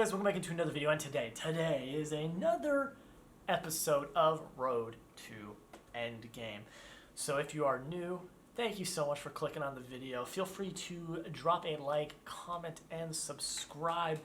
guys, welcome back into another video, and today is another episode of Road to Endgame. So if you are new, thank you so much for clicking on the video. Feel free to drop a like, comment, and subscribe.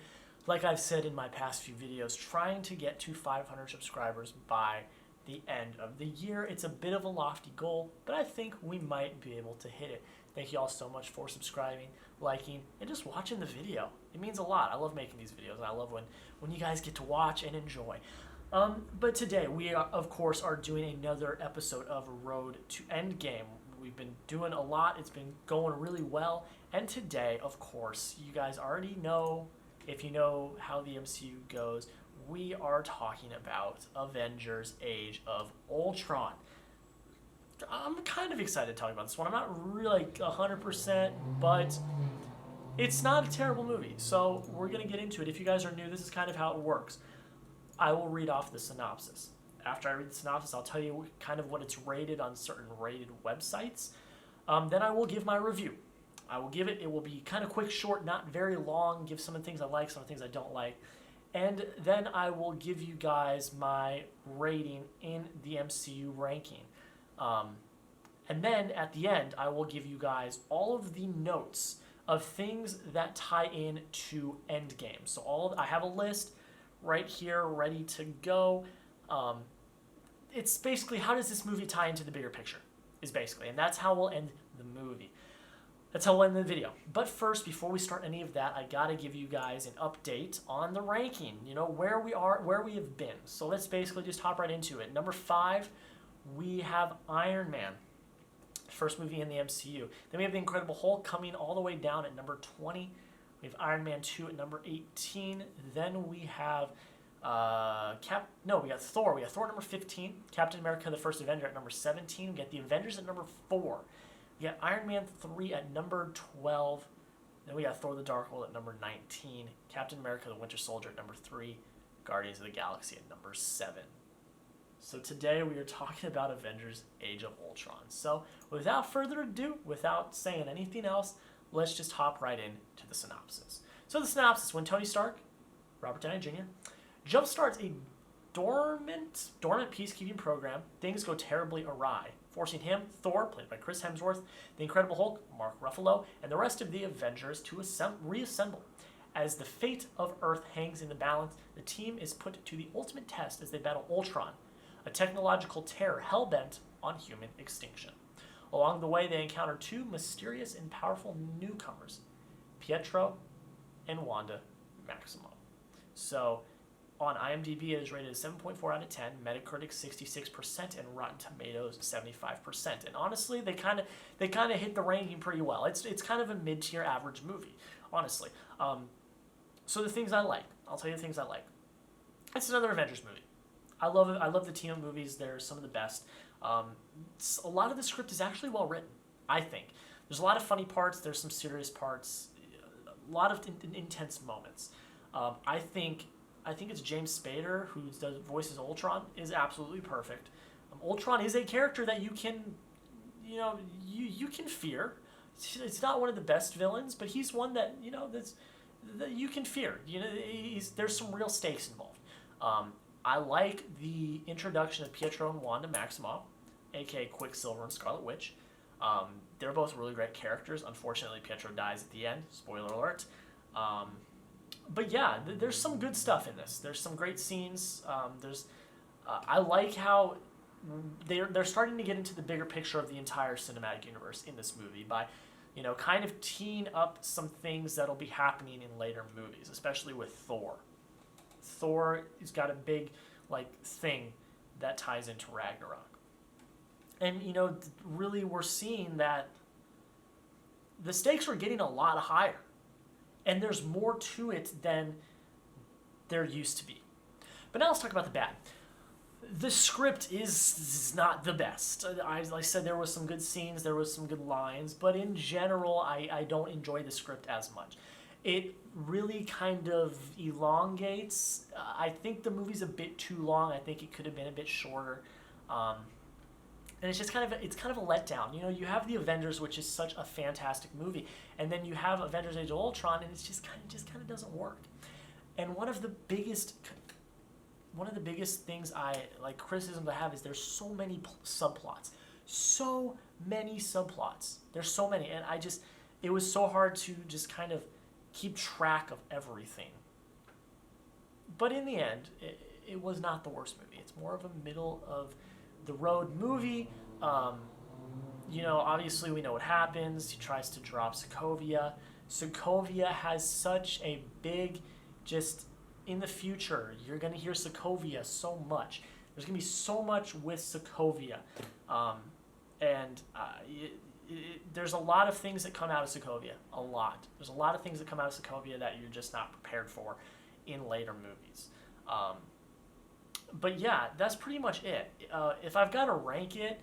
Like I've said in my past few videos, trying to get to 500 subscribers by the end of the year. It's a bit of a lofty goal, but I think we might be able to hit it. Thank you all so much for subscribing, liking, and just watching the video. It means a lot. I love making these videos, and I love when you guys get to watch and enjoy. But today, we, of course, are doing another episode of Road to Endgame. We've been doing a lot. It's been going really well. And today, of course, you guys already know, if you know how the MCU goes, we are talking about Avengers Age of Ultron. I'm kind of excited to talk about this one. I'm not really like 100%, but it's not a terrible movie. So we're going to get into it. If you guys are new, this is kind of how it works. I will read off the synopsis. After I read the synopsis, I'll tell you kind of what it's rated on certain rated websites. Then I will give my review. I will give it. It will be kind of quick, short, not very long. Give some of the things I like, some of the things I don't like. And then I will give you guys my rating in the MCU ranking. And then at the end, I will give you guys all of the notes of things that tie in to Endgame. So I have a list right here ready to go. It's basically, how does this movie tie into the bigger picture, is basically. And that's how we'll end the movie. That's how we'll end the video. But first, before we start any of that, I gotta give you guys an update on the ranking. You know, where we are, where we have been. So let's basically just hop right into it. Number 5, we have Iron Man. First movie in the MCU. Then we have The Incredible Hulk coming all the way down at number 20. We have Iron Man 2 at number 18. Then we have we got Thor. We got Thor at number 15. Captain America, the First Avenger at number 17. We got The Avengers at number 4. We got Iron Man 3 at number 12. Then we got Thor the Dark World at number 19. Captain America, the Winter Soldier at number 3. Guardians of the Galaxy at number 7. So today we are talking about Avengers Age of Ultron. So without further ado, without saying anything else, let's just hop right into the synopsis. So the synopsis: when Tony Stark, Robert Downey Jr., jumpstarts a dormant peacekeeping program, things go terribly awry, forcing him, Thor, played by Chris Hemsworth, the Incredible Hulk, Mark Ruffalo, and the rest of the Avengers to reassemble. As the fate of Earth hangs in the balance, the team is put to the ultimate test as they battle Ultron, a technological terror hell-bent on human extinction. Along the way, they encounter 2 mysterious and powerful newcomers, Pietro and Wanda Maximoff. So, on IMDb, it is rated 7.4 out of 10, Metacritic 66%, and Rotten Tomatoes 75%. And honestly, they kind of hit the ranking pretty well. It's kind of a mid-tier average movie, honestly. So the things I like, I'll tell you the things I like. It's another Avengers movie. I love it. I love the team of movies. They're some of the best. A lot of the script is actually well written, I think. There's a lot of funny parts. There's some serious parts. A lot of intense moments. I think it's James Spader who voices Ultron is absolutely perfect. Ultron is a character that you can fear. It's not one of the best villains, but he's one that that you can fear. There's some real stakes involved. I like the introduction of Pietro and Wanda Maximoff, aka Quicksilver and Scarlet Witch. They're both really great characters. Unfortunately, Pietro dies at the end. Spoiler alert. But yeah, there's some good stuff in this. There's some great scenes. I like how they're starting to get into the bigger picture of the entire cinematic universe in this movie by, kind of teeing up some things that'll be happening in later movies, especially with Thor. Thor has got a big thing that ties into Ragnarok. And really we're seeing that the stakes are getting a lot higher. And there's more to it than there used to be. But now let's talk about the bad. The script is not the best. Like I said, there was some good scenes, there was some good lines, but in general, I don't enjoy the script as much. It really kind of elongates. I think the movie's a bit too long. I think it could have been a bit shorter. And it's just kind of a letdown. You have the Avengers, which is such a fantastic movie, and then you have Avengers Age of Ultron, and it's just kind of doesn't work. And one of the biggest things criticisms I have is there's so many subplots. So many subplots. There's so many, and it was so hard to just kind of keep track of everything. But in the end, it was not the worst movie. It's more of a middle of the road movie. Obviously we know what happens. He tries to drop Sokovia. Sokovia has such a big, just in the future, you're going to hear Sokovia so much. There's going to be so much with Sokovia. There's a lot of things that come out of Sokovia. A lot. There's a lot of things that come out of Sokovia that you're just not prepared for in later movies. But yeah, that's pretty much it. If I've got to rank it,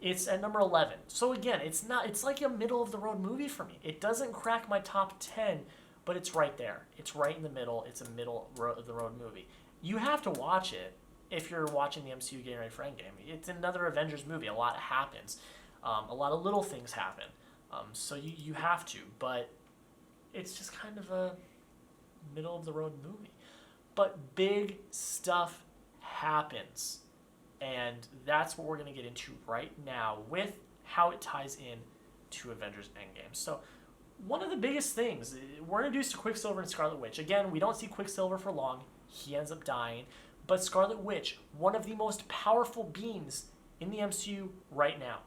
it's at number 11. So again, it's like a middle of the road movie for me. It doesn't crack my top 10, but it's right there. It's right in the middle. It's a middle of the road movie. You have to watch it if you're watching the MCU getting ready for Endgame. It's another Avengers movie. A lot happens. A lot of little things happen. So you have to, but it's just kind of a middle of the road movie. But big stuff happens. And that's what we're going to get into right now with how it ties in to Avengers Endgame. So one of the biggest things, we're introduced to Quicksilver and Scarlet Witch. Again, we don't see Quicksilver for long. He ends up dying. But Scarlet Witch, one of the most powerful beings in the MCU right now.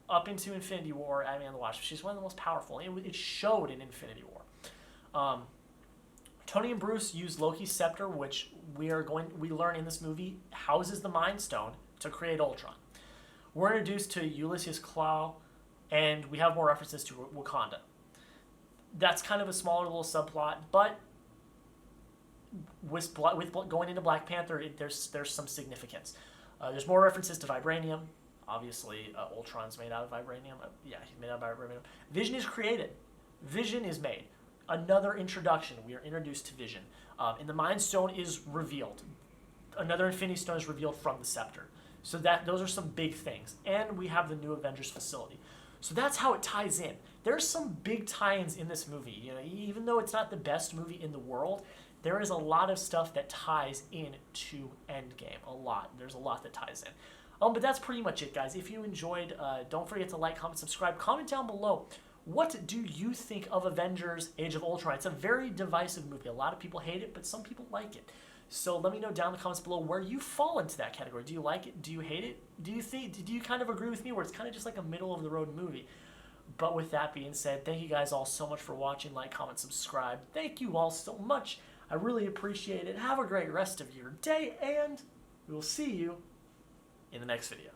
Up into Infinity War, Ant-Man the Wasp. She's one of the most powerful. It showed in Infinity War. Tony and Bruce use Loki's scepter, which we learn in this movie houses the Mind Stone to create Ultron. We're introduced to Ulysses Klaue, and we have more references to Wakanda. That's kind of a smaller little subplot, but with going into Black Panther, there's some significance. There's more references to vibranium. Obviously, Ultron's made out of vibranium. He's made out of vibranium. Vision is created. Vision is made. Another introduction. We are introduced to Vision. And the Mind Stone is revealed. Another Infinity Stone is revealed from the Scepter. So those are some big things. And we have the new Avengers facility. So that's how it ties in. There's some big tie-ins in this movie. Even though it's not the best movie in the world, there is a lot of stuff that ties into Endgame. A lot. There's a lot that ties in. But that's pretty much it, guys. If you enjoyed, don't forget to like, comment, subscribe. Comment down below. What do you think of Avengers Age of Ultron? It's a very divisive movie. A lot of people hate it, but some people like it. So let me know down in the comments below where you fall into that category. Do you like it? Do you hate it? Do you kind of agree with me where it's kind of just like a middle-of-the-road movie? But with that being said, thank you guys all so much for watching. Like, comment, subscribe. Thank you all so much. I really appreciate it. Have a great rest of your day, and we will see you in the next video.